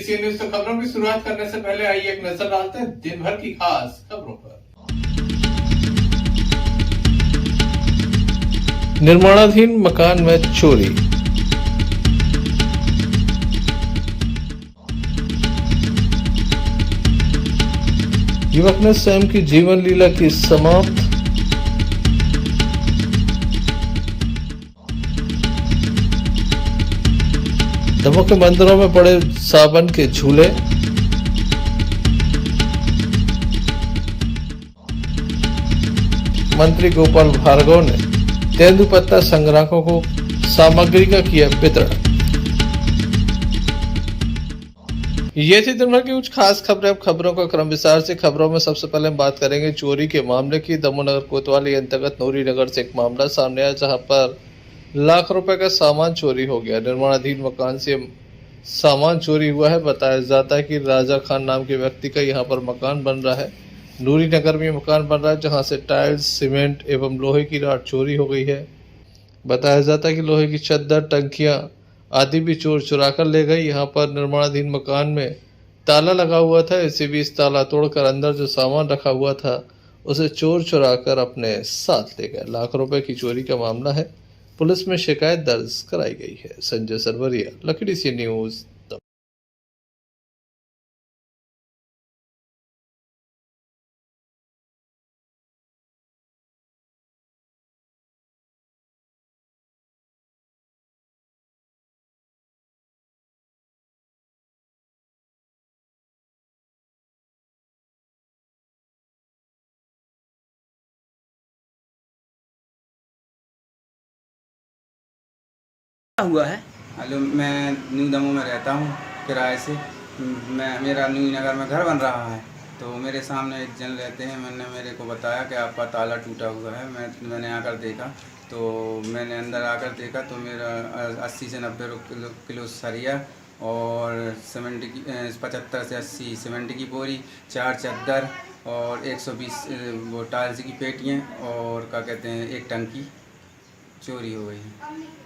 लखीसी news तो खबरों की शुरुआत करने से पहले आइए एक नजर डालते हैं दिन भर की खास खबरों पर। निर्माणाधीन मकान में चोरी। युवक ने स्वयं की जीवन लीला की समाप्त। दमोह के मंदिरों में पड़े सावन के झूले। मंत्री गोपाल भार्गव ने तेंदुपत्ता संग्राहकों को सामग्री का किया वितरण। ये थी दिन भर की कुछ खास खबरें। अब खबरों का क्रम विस्तार से। खबरों में सबसे पहले हम बात करेंगे चोरी के मामले की। दमोह नगर कोतवाली अंतर्गत नूरी नगर से एक मामला सामने आया जहां पर लाख रुपए का सामान चोरी हो गया। निर्माणाधीन मकान से सामान चोरी हुआ है। बताया जाता है कि राजा खान नाम के व्यक्ति का यहां पर मकान बन रहा है। नूरी नगर में मकान बन रहा है जहां से टाइल्स, सीमेंट एवं लोहे की रॉड चोरी हो गई है। बताया जाता है कि लोहे की चद्दर, टंकियां आदि भी चोर चुरा कर ले गए। यहाँ पर निर्माणाधीन मकान में ताला लगा हुआ था। इसी बीच ताला तोड़कर अंदर जो सामान रखा हुआ था उसे चोर चुरा कर अपने साथ ले गए। लाख रुपए की चोरी का मामला है। पुलिस में शिकायत दर्ज कराई गई है। संजय सरवरिया, लखीसी न्यूज। हुआ है। हेलो, मैं न्यू दमोह में रहता हूँ किराए से। मेरा न्यू नगर में घर बन रहा है तो मेरे सामने एक जन रहते हैं। मेरे को बताया कि आपका ताला टूटा हुआ है। मैंने आकर देखा तो मैंने अंदर आकर देखा तो मेरा 80 से 90 किलो सरिया और सीमेंट की 75 से 80 सीमेंट की बोरी, 4 चद्दर और 120 वो टाइल्स की पेटियाँ और क्या कहते हैं एक टंकी चोरी हो गई है।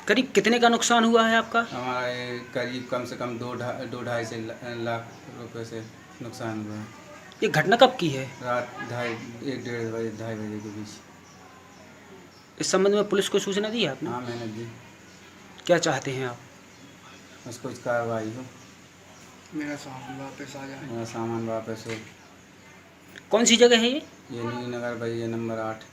करीब कितने का नुकसान हुआ है आपका? हमारा करीब कम से कम 2-2.5 से लाख रुपए से नुकसान हुआ है। ये घटना कब की है? रात 1-1:30 बजे 2:30 बजे के बीच। इस संबंध में पुलिस को सूचना दी है आपने? हाँ, मैंने दी। क्या चाहते हैं आप? बस कुछ कार्रवाई हो, मेरा सामान वापस आ जाए। मेरा सामान वापस हो। कौन सी जगह है ये? ये न्यू नगर भैया नंबर 8।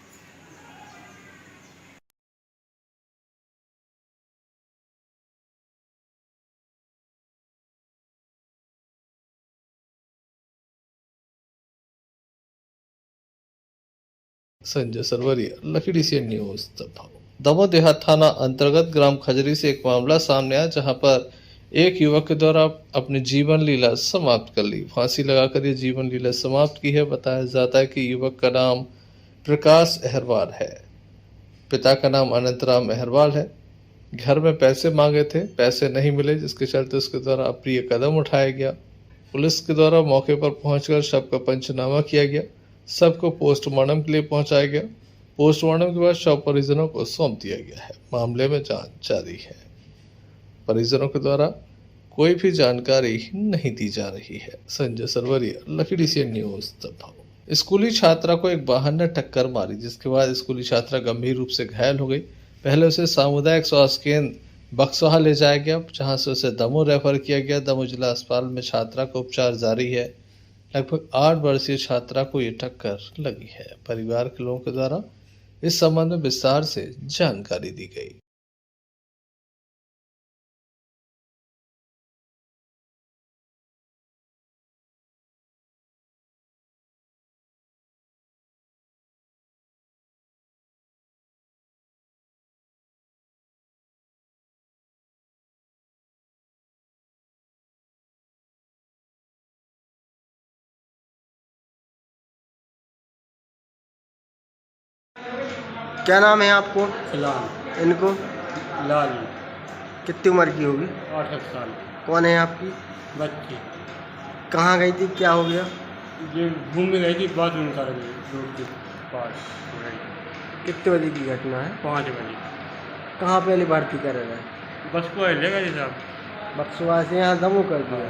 संजय सरवरिया, लखीसी न्यूज। दमोह देहात थाना अंतर्गत ग्राम खजरी से एक मामला सामने आया जहां पर एक युवक के द्वारा अपनी जीवन लीला समाप्त कर ली। फांसी लगाकर ये जीवन लीला समाप्त की है। बताया जाता है कि युवक का नाम प्रकाश अहरवाल है। पिता का नाम अनंतराम अहरवाल है। घर में पैसे मांगे थे, पैसे नहीं मिले जिसके चलते उसके द्वारा अप्रिय कदम उठाया गया। पुलिस के द्वारा मौके पर पहुंचकर शव का पंचनामा किया गया। सबको पोस्टमार्टम के लिए पहुंचाया गया। पोस्टमार्टम के बाद शव परिजनों को सौंप दिया गया है। मामले में जांच जारी है। परिजनों के द्वारा कोई भी जानकारी नहीं दी जा रही है। संजय सरवरिया, लखीसी न्यूज। स्कूली छात्रा को एक वाहन ने टक्कर मारी जिसके बाद स्कूली छात्रा गंभीर रूप से घायल हो गई। पहले उसे सामुदायिक स्वास्थ्य केंद्र बक्सवाहा ले जाया गया जहां से उसे दमोह रेफर किया गया। दमोह जिला अस्पताल में छात्रा का उपचार जारी है। लगभग 8 वर्षीय छात्रा को ये टक्कर लगी है। परिवार के लोगों के द्वारा इस संबंध में विस्तार से जानकारी दी गई। क्या नाम है आपको? फिलहाल इनको लाल कितनी उम्र की होगी? 8 साल कौन है आपकी? बच्ची कहाँ गई थी, क्या हो गया? ये घूमने गई थी, बाथरूम कर गई रोड के पास। कितने बजे की घटना है? 5 बजे कहाँ पहले भर्ती कर रहे हैं? बस को ले गए साहब। बक्सवा से यहाँ दमोह कर दिया।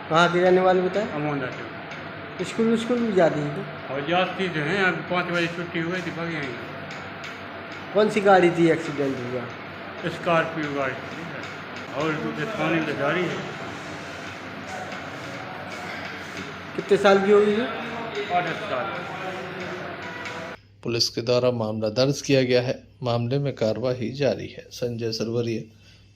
कहाँ के रहने वाले बताए? अमोंदा से। स्कूल भी जाती है? और जाती जो है अब 5 बजे छुट्टी हुई थी, भाग आएंगे। कौन सी गाड़ी थी एक्सीडेंट हुआ? स्कॉर्पियो गाड़ी थी और दूसरे थाने में जारी है। कितने साल की होगी ये? 8 साल। पुलिस के द्वारा मामला दर्ज किया गया है। मामले में कार्रवाई जारी है। संजय सरवरिया,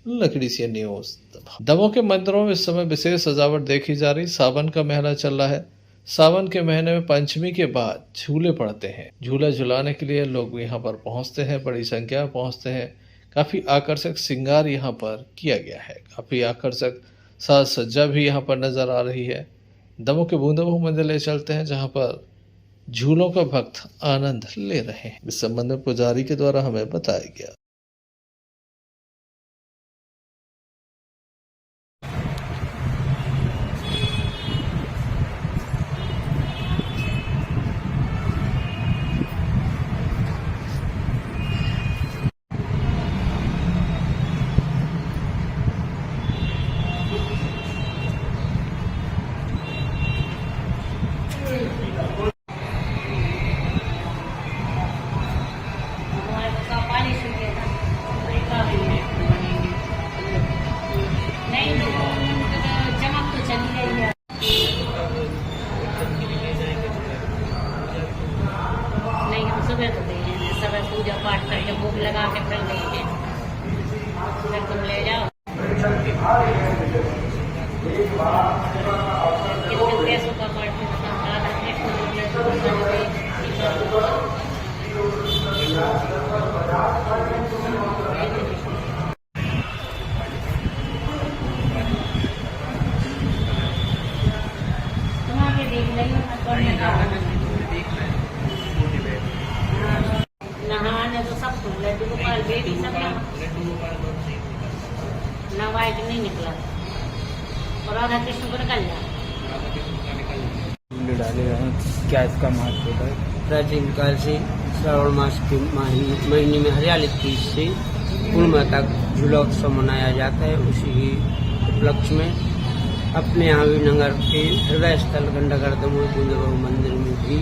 लकड़ीसिया न्यूज। दमोह के मंदिरों में इस समय विशेष सजावट देखी जा रही। सावन का महीना चल रहा है। सावन के महीने में पंचमी के बाद झूले पड़ते हैं। झूला झुलाने के लिए लोग यहाँ पर पहुँचते हैं, बड़ी संख्या में पहुँचते हैं। काफी आकर्षक श्रृंगार यहाँ पर किया गया है। काफी आकर्षक साज सज्जा भी यहाँ पर नजर आ रही है। दमोह के बूंदाबू मंदिर ले चलते हैं, जहाँ पर झूलों का भक्त आनंद ले रहे हैं। इस संबंध में पुजारी के द्वारा हमें बताया गया। चमक तो चली रही है। नहीं, हम सुबह तो गए हैं, सुबह पूजा पाठ करके भोग लगा के फिर गए हैं। फिर तुम ले जाओ। कितने पैसों का नहाने तो सब कुछ लड्डू गोपाल बेबी सब ना वाइट नहीं निकला और राधा कृष्ण को निकल जाए। डाले हैं। क्या इसका महत्व है? प्राचीन काल से श्रावण मास के महीने में हरियाली तीज से पूर्णिमा तक झूला उत्सव मनाया जाता है। उसी ही उपलक्ष्य में अपने यहाँ भी नगर के हृदय स्थल गंडागढ़ दमोह बूंदाबू मंदिर में भी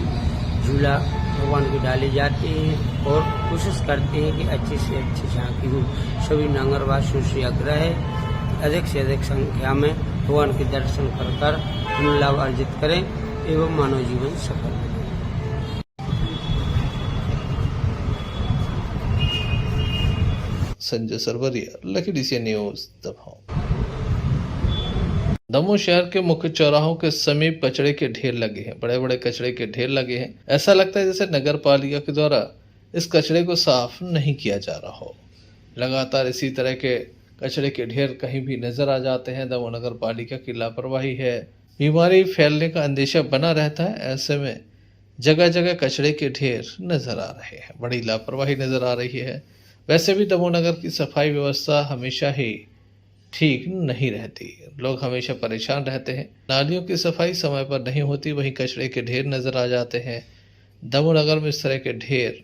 झूला भगवान की डाली जाती है और कोशिश करते हैं कि अच्छी से अच्छी झांकी हो। सभी नगरवासियों से आग्रह है कि अधिक से अधिक संख्या में भगवान के दर्शन कर लाभ अर्जित करें एवं मानव जीवन सफल हो। संजय सरवरिया, लकड़ीसिया न्यूज, दमोह। दमोह शहर के मुख्य चौराहों के समीप कचरे के ढेर लगे हैं। बड़े बड़े कचरे के ढेर लगे हैं। ऐसा लगता है जैसे नगर पालिका के द्वारा इस कचरे को साफ नहीं किया जा रहा हो। लगातार इसी तरह के कचरे के ढेर कहीं भी नजर आ जाते हैं। दमोह नगर पालिका की लापरवाही है। बीमारी फैलने का अंदेशा बना रहता है। ऐसे में जगह जगह कचरे के ढेर नजर आ रहे हैं। बड़ी लापरवाही नजर आ रही है। वैसे भी दमोह नगर की सफाई व्यवस्था हमेशा ही ठीक नहीं रहती। लोग हमेशा परेशान रहते हैं। नालियों की सफाई समय पर नहीं होती, वहीं कचरे के ढेर नजर आ जाते हैं। दमोह नगर में इस तरह के ढेर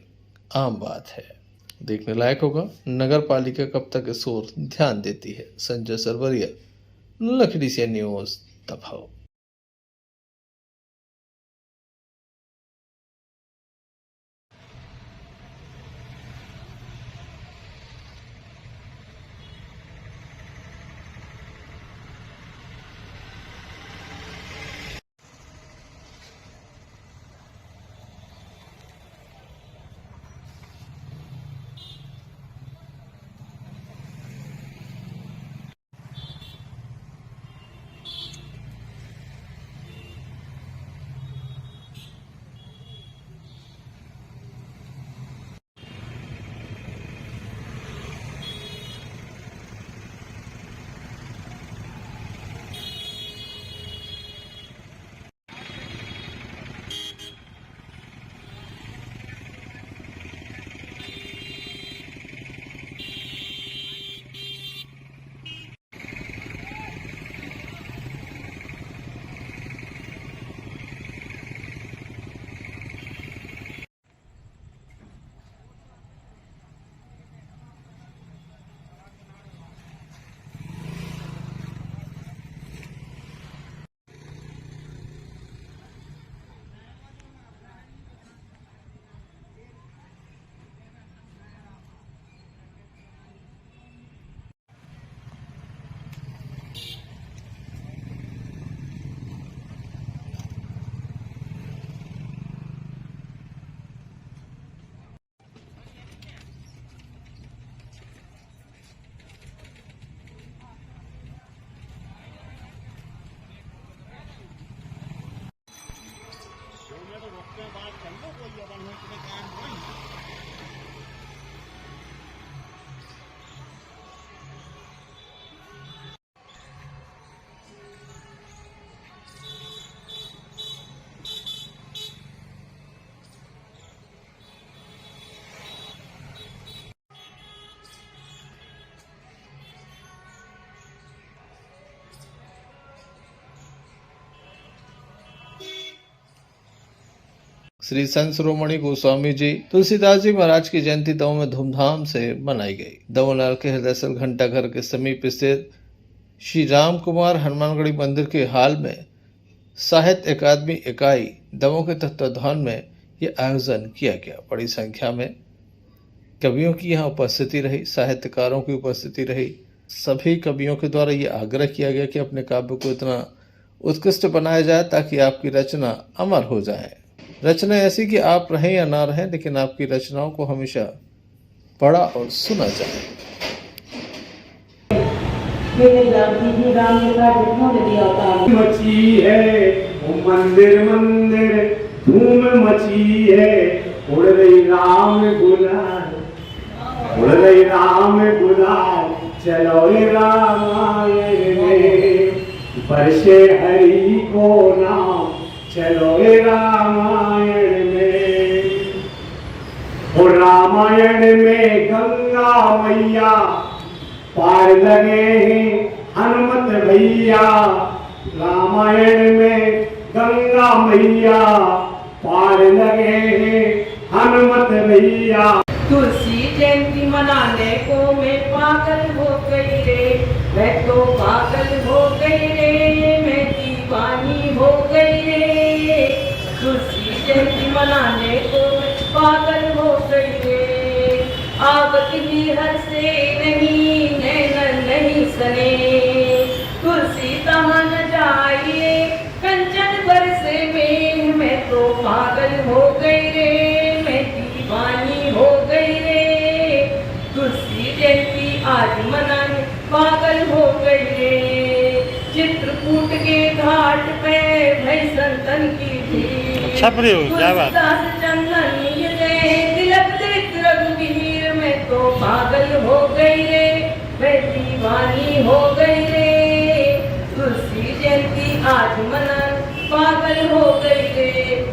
आम बात है। देखने लायक होगा नगर पालिका कब तक इस ओर ध्यान देती है। संजय सरवरिया, लकड़ीसिया न्यूज, दमोह। श्री संत शिरोमणि गोस्वामी जी तुलसीदास जी महाराज की जयंती दमोह में धूमधाम से मनाई गई। दमोह नगर के हृदयस्थल घंटाघर के समीप स्थित श्री राम कुमार हनुमानगढ़ी मंदिर के हाल में साहित्य अकादमी इकाई दमोह के तत्वाधान में यह आयोजन किया गया। बड़ी संख्या में कवियों की यहाँ उपस्थिति रही, साहित्यकारों की उपस्थिति रही। सभी कवियों के द्वारा ये आग्रह किया गया कि अपने काव्य को इतना उत्कृष्ट बनाया जाए ताकि आपकी रचना अमर हो जाए। रचना ऐसी कि आप रहें या ना रहें, लेकिन आपकी रचनाओं को हमेशा पढ़ा और सुना जाए। मची है वो मंदिर मंदिर धूम मची है, उड़ रही राम गुलाल, उड़ रही राम गुलाल, चलो रे रामायण में बरसे हरि को नाम, चलो रे रामायण में। वो रामायण में गंगा मैया पार लगे हैं हनुमत भैया, रामायण में गंगा मैया पार लगे हैं हनुमत भैया। तुलसी जयंती मनाने को मैं पागल हो गई रे, मैं तो पागल हो गई रे, मैं दीवानी हो गई रे। तुलसी जयंती मनाने को मैं पागल हो गई रे, आवत ही हर से नहीं नैन नहीं सने, तुलसी तहाँ न जाइए कंचन बरसे में, मैं तो पागल हो गई रे, मैं दीवानी हो गई रे। तुलसी जयंती आज मनाने पागल हो गई रे, चित्रकूट के घाट पे भई संतन की भीड़, तुलसीदास चंदन तिलक दृत रघुवीर, मैं तो पागल हो गई रे, मैं दीवानी हो गई रे। तुलसी जयंती आज मनाने पागल हो गई रे,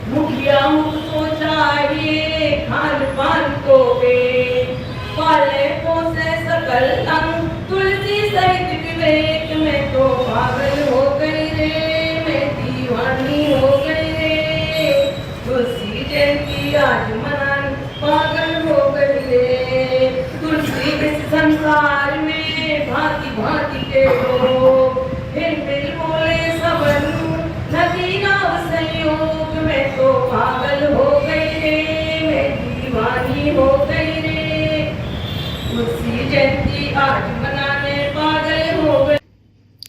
मुखिया मुझको चाहिए खान पान को वे, पाले पोसे सकल अंग तुलसी सहित विवेक, मैं तो पागल हो गई रे, मैं दीवानी हो गई रे। तुलसी जयंती आज मनाने पागल हो गई रे, तुलसी इस संसार में भांति भांति के लोग, फिर बोले सबन नदी नाव संयोग, मैं तो पागल हो गई रे, मैं दीवानी हो गई रे। तुलसी जयंती आज मनाने पागल हो गई।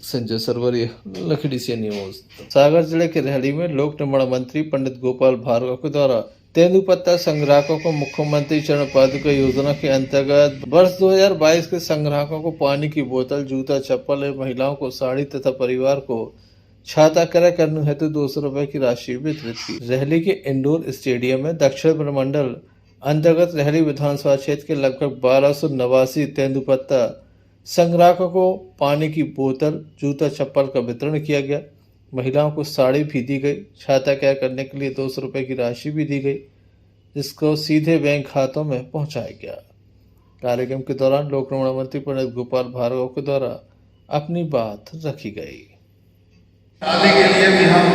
संजय सरवरिया, लखीडीसी न्यूज। सागर जिले के रेहड़ी में लोक निर्माण मंत्री पंडित गोपाल भार्गव के द्वारा तेंदुपत्ता संग्राहकों को मुख्यमंत्री चरण पादुका योजना के अंतर्गत वर्ष 2022 के संग्राहकों को पानी की बोतल, जूता, चप्पल एवं महिलाओं को साड़ी तथा परिवार को छाता क्रय करने हेतु 200 रुपए की राशि वितरित की। रेहली के इंडोर स्टेडियम में दक्षिण प्रमंडल अंतर्गत रेहली विधानसभा क्षेत्र के लगभग 1289 तेंदुपत्ता संग्राहकों को पानी की बोतल, जूता, चप्पल का वितरण किया गया। महिलाओं को साड़ी भी दी गई। छाता क्रय करने के लिए 200 रुपए की राशि भी दी गई, जिसको सीधे बैंक खातों में पहुंचाया गया। कार्यक्रम के दौरान लोक निर्माण मंत्री पंडित गोपाल भार्गव के द्वारा अपनी बात रखी गई। शादी के लिए भी हम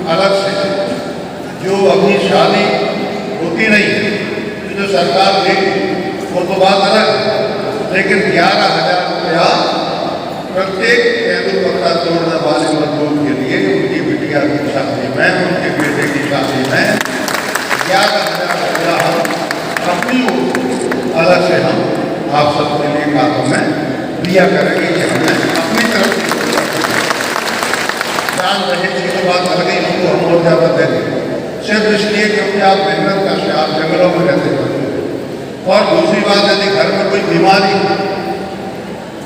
अलग से, जो अभी शादी होती नहीं है, जो सरकार देगी वो तो बात अलग है, लेकिन 11,000 रुपया प्रत्येक तेंदुपत्ता तोड़ने वाले मजदूर के लिए उनकी बिटिया की शादी में, उनके बेटे की शादी में 11,000 रुपया हम अपनी ओर अलग से हम आप सबके लिए खातों में दिया करेंगे। कि हमें अपनी तरफ जान रहे चीज़ें बात अलग ही, हमको हम और ज़्यादा दे दें, सिर्फ इसलिए क्योंकि आप मेहनत करते, आप जंगलों में रहते हैं। और दूसरी बात, यदि घर में कोई बीमारी,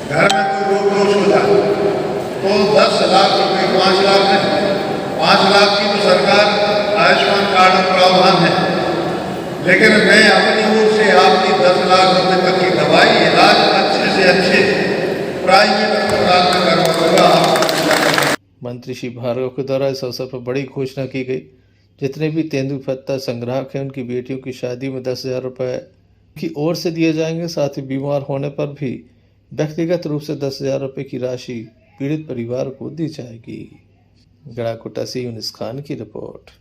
घर में कोई रोग दोष हो जाए तो 10 लाख रुपये, 5 लाख नहीं, 5 लाख की तो सरकार आयुष्मान कार्ड में प्रावधान है, लेकिन मैं अपनी ओर से आपकी 10 लाख रुपये तक की दवाई, इलाज अच्छे से अच्छे प्राइवेट अस्पताल में करवाऊंगा। मंत्री श्री भार्गव के द्वारा इस अवसर पर बड़ी घोषणा की गई। जितने भी तेंदुपत्ता संग्राहक हैं, उनकी बेटियों की शादी में 10,000 रुपये की ओर से दिए जाएंगे। साथ ही बीमार होने पर भी व्यक्तिगत रूप से 10,000 रुपये की राशि पीड़ित परिवार को दी जाएगी। गड़ाकोटा से यूनिस खान की रिपोर्ट।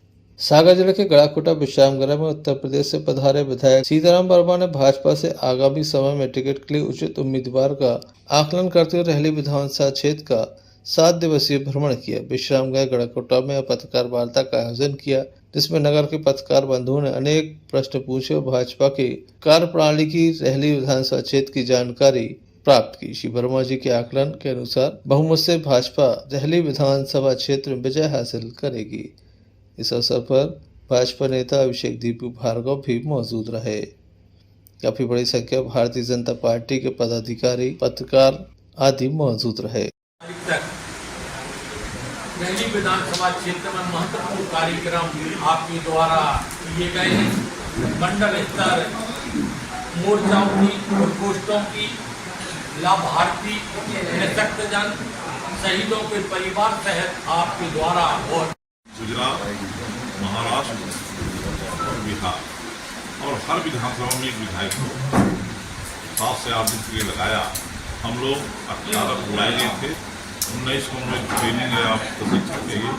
सागर जिले के गड़ाकोटा विश्रामगृह में उत्तर प्रदेश से पधारे विधायक सीताराम वर्मा ने भाजपा से आगामी समय में टिकट के लिए उचित उम्मीदवार का आकलन करते हुए रहली विधानसभा क्षेत्र का 7 दिवसीय भ्रमण किया। विश्रामगृह गड़ाकोटा में पत्रकार वार्ता का आयोजन किया, जिसमें नगर के पत्रकार बंधुओं ने अनेक प्रश्न पूछे और भाजपा की कार्यप्रणाली की रहली विधानसभा क्षेत्र की जानकारी प्राप्त की। श्री वर्मा जी के आकलन के अनुसार बहुमत से भाजपा रहली विधानसभा क्षेत्र में विजय हासिल करेगी। इस अवसर पर भाजपा नेता अभिषेक दीपू भार्गव भी मौजूद रहे। काफी बड़ी संख्या भारतीय जनता पार्टी के पदाधिकारी, पत्रकार आदि मौजूद रहे। रहली विधानसभा क्षेत्र में महत्वपूर्ण कार्यक्रम आपके द्वारा किए गए हैं। मंडल स्तर मोर्चाओं की, प्रकोष्ठों की, लाभार्थी निःशक्तजन शहीदों के परिवार सहित आपके द्वारा और गुजरात, महाराष्ट्र और बिहार और हर विधानसभा में एक विधायक को 7 से 8 दिन के लिए लगाया। हम लोग 18 बुलाए गए थे, 19 को हम लोग ट्रेनिंग या प्रशिक्षण के लिए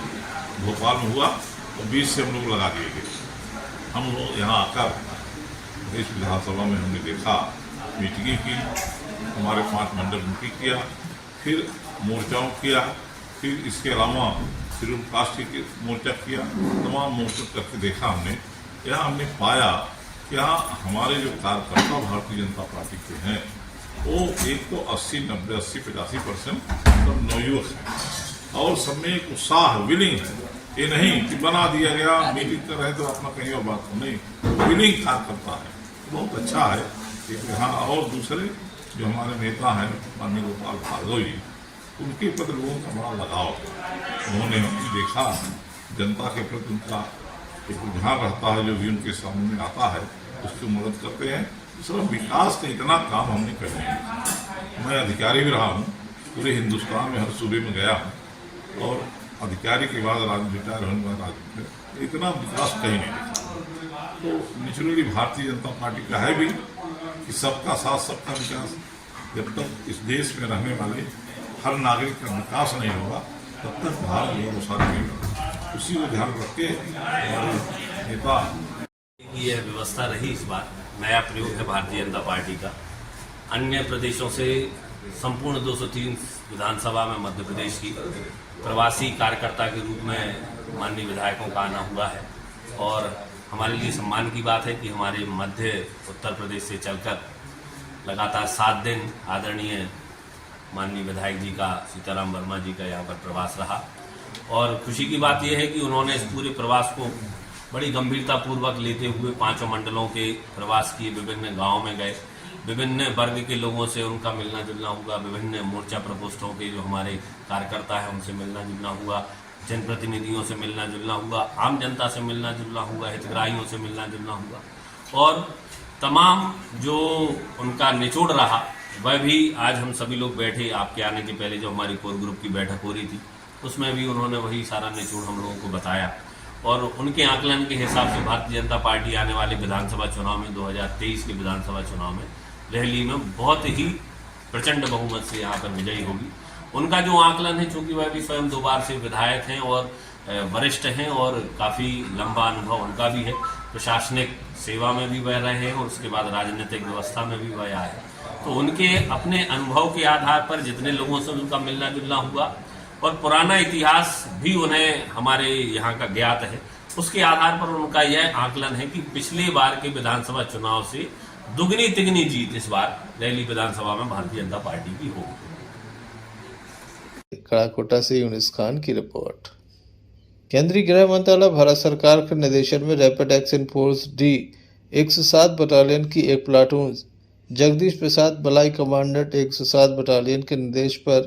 भोपाल में हुआ और 20 से हम लोग लगा दिए गए। हम लोग यहाँ आकर इस विधानसभा में हमने देखा, मीटिंगें की, हमारे 5 मंडल मुखी किया, फिर मोर्चाओं किया, फिर इसके अलावा शेड्यूल कास्ट के मोर्चा किया, तमाम मोर्चा करके देखा हमने। यहाँ हमने पाया कि यहाँ हमारे जो कार्यकर्ता भारतीय जनता पार्टी के हैं वो एक तो 80-90-80-85% सब नवयुवक हैं और सब में एक उत्साह, विलिंग है। ये नहीं कि बना दिया गया, मीटिंग कर रहे तो अपना कहीं और बात नहीं, विलिंग कार्यकर्ता है, बहुत अच्छा है। यहाँ और दूसरे जो हमारे नेता हैं माननीय गोपाल भार्गव जी, उनके प्रति लोगों का बड़ा लगाव। उन्होंने देखा जनता के प्रति उनका एक रुझान रहता है, जो भी उनके सामने आता है उसकी मदद करते हैं। सिर्फ विकास का इतना काम हमने कर लिया। मैं अधिकारी भी रहा हूँ, पूरे हिंदुस्तान में हर सूबे में गया हूँ और अधिकारी के बाद रिटायर होने के बाद इतना विकास कहीं नहीं देखा। तो नेचुरली भारतीय जनता पार्टी का है भी कि सबका साथ सबका विकास। जब तक इस देश में रहने वाले हर नागरिक का विकास नहीं होगा तब तक भारत भरोसा नहीं होगा। उसी को ध्यान रख के हमारे नेता की यह व्यवस्था रही। इस बार नया प्रयोग है भारतीय जनता पार्टी का। अन्य प्रदेशों से संपूर्ण 203 विधानसभा में मध्य प्रदेश की प्रवासी कार्यकर्ता के रूप में माननीय विधायकों का आना हुआ है और हमारे लिए सम्मान की बात है कि हमारे मध्य उत्तर प्रदेश से चलकर लगातार 7 दिन आदरणीय माननीय विधायक जी का, सीताराम वर्मा जी का यहाँ पर प्रवास रहा। और खुशी की बात यह है कि उन्होंने इस पूरे प्रवास को बड़ी गंभीरतापूर्वक लेते हुए 5 मंडलों के प्रवास किए, विभिन्न गाँव में गए, विभिन्न वर्ग के लोगों से उनका मिलना जुलना हुआ, विभिन्न मोर्चा प्रकोष्ठों के जो हमारे कार्यकर्ता हैं उनसे मिलना जुलना हुआ, जनप्रतिनिधियों से मिलना जुलना हुआ, आम जनता से मिलना जुलना हुआ, हितग्राहियों से मिलना जुलना हुआ और तमाम जो उनका निचोड़ रहा वह भी आज हम सभी लोग बैठे, आपके आने के पहले जो हमारी कोर ग्रुप की बैठक हो रही थी उसमें भी उन्होंने वही सारा निचोड़ हम लोगों को बताया और उनके आकलन के हिसाब से भारतीय जनता पार्टी आने वाले विधानसभा चुनाव में 2023 के विधानसभा चुनाव में रहली में बहुत ही प्रचंड बहुमत से यहाँ पर विजयी होगी। उनका जो आकलन है, चूंकि वह भी स्वयं 2 बार से विधायक हैं और वरिष्ठ हैं और काफ़ी लंबा अनुभव उनका भी है, प्रशासनिक सेवा में भी वह रहे हैं और उसके बाद राजनीतिक व्यवस्था में भी वह आए, तो उनके अपने अनुभव के आधार पर जितने लोगों से उनका मिलना जुलना हुआ और पुराना इतिहास भी उन्हें हमारे यहाँ का ज्ञात है, उसके आधार पर उनका यह आकलन है कि पिछले बार के विधानसभा चुनाव से दुगनी तिगनी जीत इस बार रहली विधानसभा में भारतीय जनता पार्टी की होगी। गड़ाकोटा से यूनिस खान की रिपोर्ट। केंद्रीय गृह मंत्रालय भारत सरकार के निर्देशन में rapid action force D 107 battalion की एक प्लाटून जगदीश प्रसाद बलाई कमांडेंट 107 बटालियन के निर्देश पर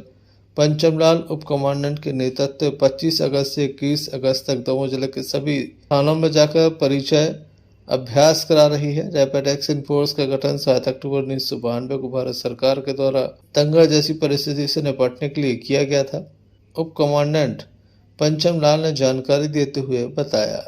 पंचमलाल उप कमांडेंट के नेतृत्व 25 अगस्त से 21 अगस्त तक दमोह जिले के सभी थानों में जाकर परिचय अभ्यास करा रही है। रैपिड एक्शन फोर्स का गठन 7 अक्टूबर 1992 को भारत सरकार के द्वारा दंगा जैसी परिस्थिति से निपटने के लिए किया गया था। उप कमांडेंट पंचमलाल ने जानकारी देते हुए बताया।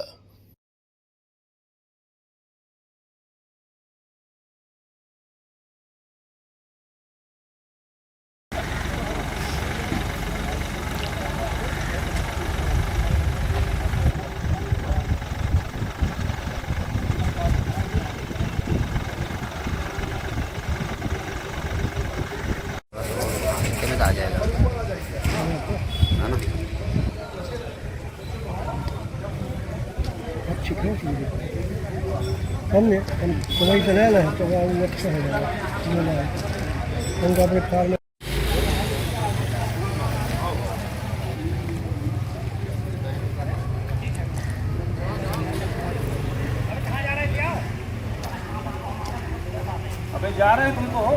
सीखना चाहिए हमने हम कमाई तो लेना है तो वो अच्छा है हम अपने फार्म अबे जा रहे हैं तुम तो हो।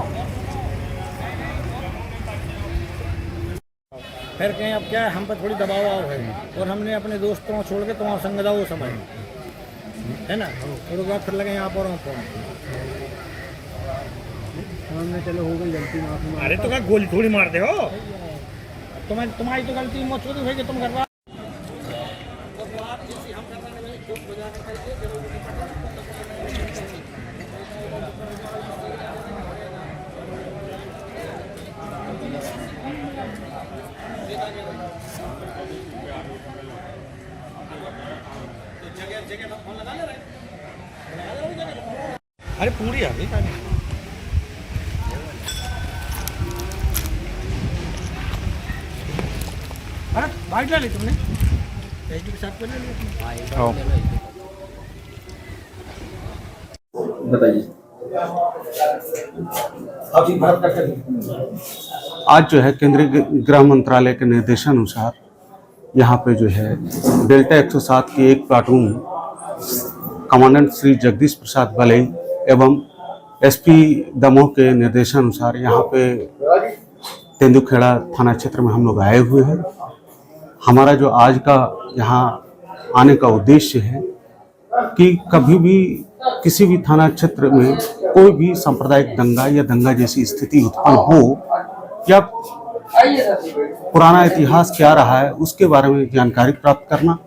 फिर कहें अब क्या है, हम पर थोड़ी दबाव आओ है और हमने अपने दोस्तों को छोड़ के तुम्हारा संग वो समझ है ना। थोड़ी बात फिर लगे आप और हमने चलो हो गई गलती माफी। अरे तो क्या गोली थोड़ी मारते हो, तुम्हारी तो गलती मौजूद है कि तुम कर रहा। अरे पूरी आ गई अरे बाइक ले ली तुमने के साथ ले लिया। बताइए आज जो है केंद्रीय गृह मंत्रालय के निर्देशानुसार यहाँ पे जो है डेल्टा 107 की एक प्लाटून कमांडेंट श्री जगदीश प्रसाद बलई एवं एसपी दमोह के निर्देशानुसार यहाँ पे तेंदुखेड़ा थाना क्षेत्र में हम लोग आए हुए हैं। हमारा जो आज का यहाँ आने का उद्देश्य है कि कभी भी किसी भी थाना क्षेत्र में कोई भी सांप्रदायिक दंगा या दंगा जैसी स्थिति उत्पन्न हो या पुराना इतिहास क्या रहा है उसके बारे में जानकारी प्राप्त करना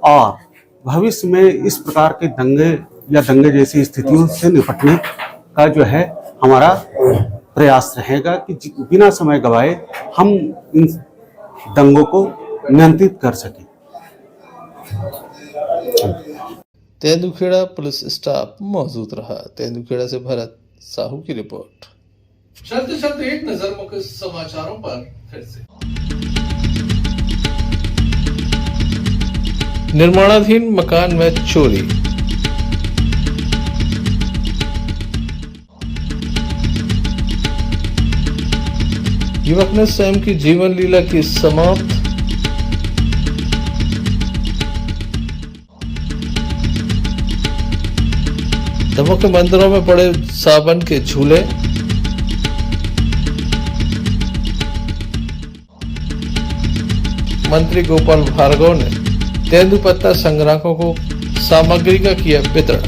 और भविष्य में इस प्रकार के दंगे या दंगे जैसी स्थितियों से निपटने का जो है हमारा प्रयास रहेगा कि बिना समय गवाए हम इन दंगों को नियंत्रित कर सकें। तेंदुखेड़ा पुलिस स्टाफ मौजूद रहा। तेंदुखेड़ा से भरत साहू की रिपोर्ट। चलते चलते एक नजर मुख्य समाचारों पर फिर से। निर्माणाधीन मकान में चोरी। युवक ने स्वयं की जीवन लीला की समाप्त। दमोह के मंदिरों में पड़े सावन के झूले। मंत्री गोपाल भार्गव ने तेंदुपत्ता संग्राहकों को सामग्री का किया वितरण।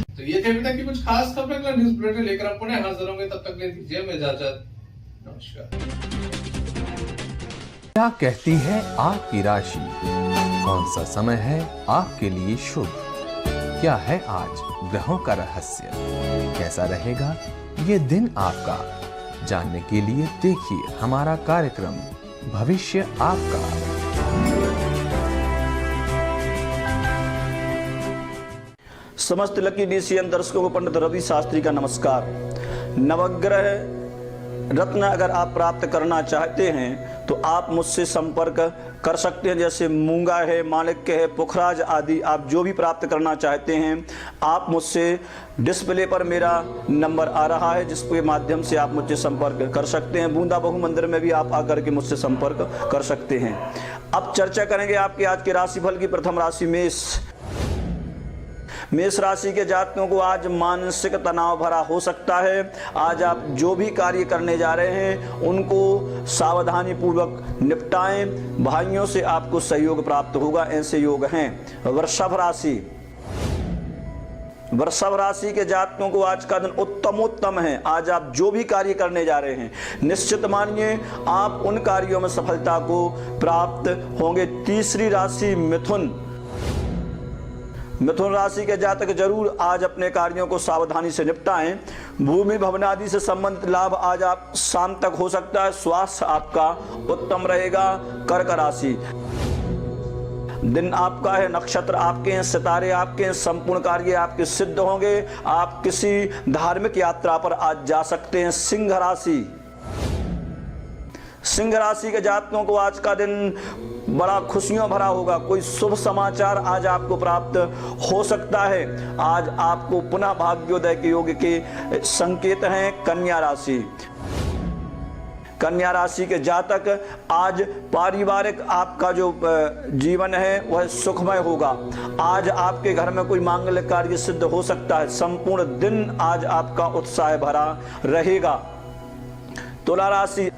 तो ये थे अभी तक की कुछ खास खबरें। अगला न्यूज बुलेटिन लेकर हम पुनः हाजिर होंगे, तब तक ले दीजिए हमें इजाजत। नमस्कार। क्या कहती है आपकी राशि? कौन सा समय है आपके लिए शुभ? क्या है आज ग्रहों का रहस्य? कैसा रहेगा ये दिन आपका? जानने के लिए देखिए हमारा कार्यक्रम भविष्य आपका। समस्त लकी डीसीएन दर्शकों को पंडित रवि शास्त्री का नमस्कार। नवग्रह रत्न अगर आप प्राप्त करना चाहते हैं तो आप मुझसे संपर्क कर सकते हैं। जैसे मूंगा है, माणिक्य है, पुखराज आदि आप जो भी प्राप्त करना चाहते हैं आप मुझसे डिस्प्ले पर मेरा नंबर आ रहा है जिसके माध्यम से आप मुझसे संपर्क कर सकते हैं। बूंदा बहु मंदिर में भी आप आकर के मुझसे संपर्क कर सकते हैं। अब चर्चा करेंगे आपके आज के राशिफल की। प्रथम राशि मेष राशि के जातकों को आज मानसिक तनाव भरा हो सकता है। आज आप जो भी कार्य करने जा रहे हैं उनको सावधानी पूर्वक निपटाएं। भाइयों से आपको सहयोग प्राप्त होगा, ऐसे योग हैं। वृषभ राशि के जातकों को आज का दिन उत्तमोत्तम है। आज आप जो भी कार्य करने जा रहे हैं निश्चित मानिए आप उन कार्यों में सफलता को प्राप्त होंगे। तीसरी राशि मिथुन राशि के जातक जरूर आज अपने कार्यों को सावधानी से निपटाएं। भूमि भवन आदि से संबंधित लाभ आज आप शाम तक हो सकता है। स्वास्थ्य आपका उत्तम रहेगा। कर्क राशि दिन आपका है, नक्षत्र आपके हैं, सितारे आपके हैं, संपूर्ण कार्य आपके सिद्ध होंगे। आप किसी धार्मिक यात्रा पर आज जा सकते हैं। सिंह राशि के जातकों को आज का दिन बड़ा खुशियों भरा होगा। कोई शुभ समाचार आज आपको प्राप्त हो सकता है। आज आपको पुनः भाग्योदय के योग के संकेत हैं। कन्या राशि, कन्या राशि के जातक आज पारिवारिक आपका जो जीवन है वह सुखमय होगा। आज आपके घर में कोई मांगल्य कार्य सिद्ध हो सकता है। संपूर्ण दिन आज आपका उत्साह भरा रहेगा। तुला राशि,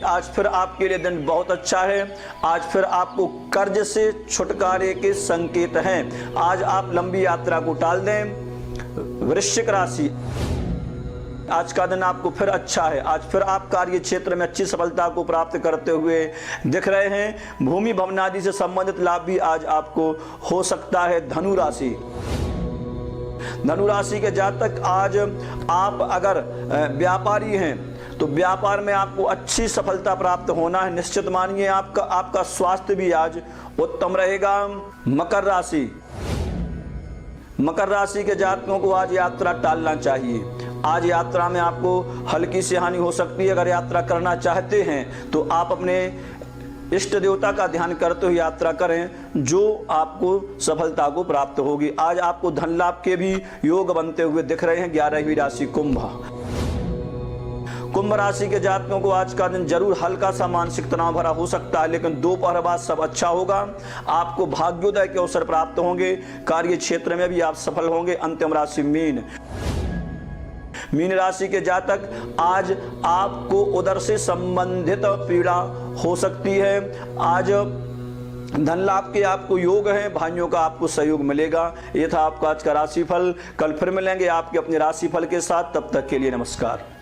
आज फिर आपके लिए दिन बहुत अच्छा है। आज फिर आपको कर्ज से छुटकारे के संकेत हैं। आज आप लंबी यात्रा को टाल दें। वृश्चिक राशि, आज का दिन आपको फिर अच्छा है। आज फिर आप कार्य क्षेत्र में अच्छी सफलता को प्राप्त करते हुए दिख रहे हैं। भूमि भवन आदि से संबंधित लाभ भी आज आपको हो सकता है। धनु राशि, धनु राशि के जातक आज आप अगर व्यापारी हैं तो व्यापार में आपको अच्छी सफलता प्राप्त होना है। निश्चित मानिए आपका स्वास्थ्य भी आज उत्तम रहेगा। मकर राशि, मकर राशि के जातकों को आज यात्रा टालना चाहिए। आज यात्रा में आपको हल्की सी हानि हो सकती है। अगर यात्रा करना चाहते हैं तो आप अपने इष्ट देवता का ध्यान करते हुए यात्रा करें, जो आपको सफलता को प्राप्त होगी। आज आपको धन लाभ के भी योग बनते हुए दिख रहे हैं। 11वीं राशि कुंभ, कुंभ राशि के जातकों को आज का दिन जरूर हल्का सा मानसिक तनाव भरा हो सकता है, लेकिन दोपहर बाद सब अच्छा होगा। आपको भाग्योदय के अवसर प्राप्त होंगे। कार्य क्षेत्र में भी आप सफल होंगे। अंतिम राशि मीन, मीन राशि के जातक आज आपको उदर से संबंधित पीड़ा हो सकती है। आज धन लाभ के आपको योग है। भाइयों का आपको सहयोग मिलेगा। ये था आपका आज का राशिफल। कल फिर मिलेंगे आपके अपने राशिफल के साथ। तब तक के लिए नमस्कार।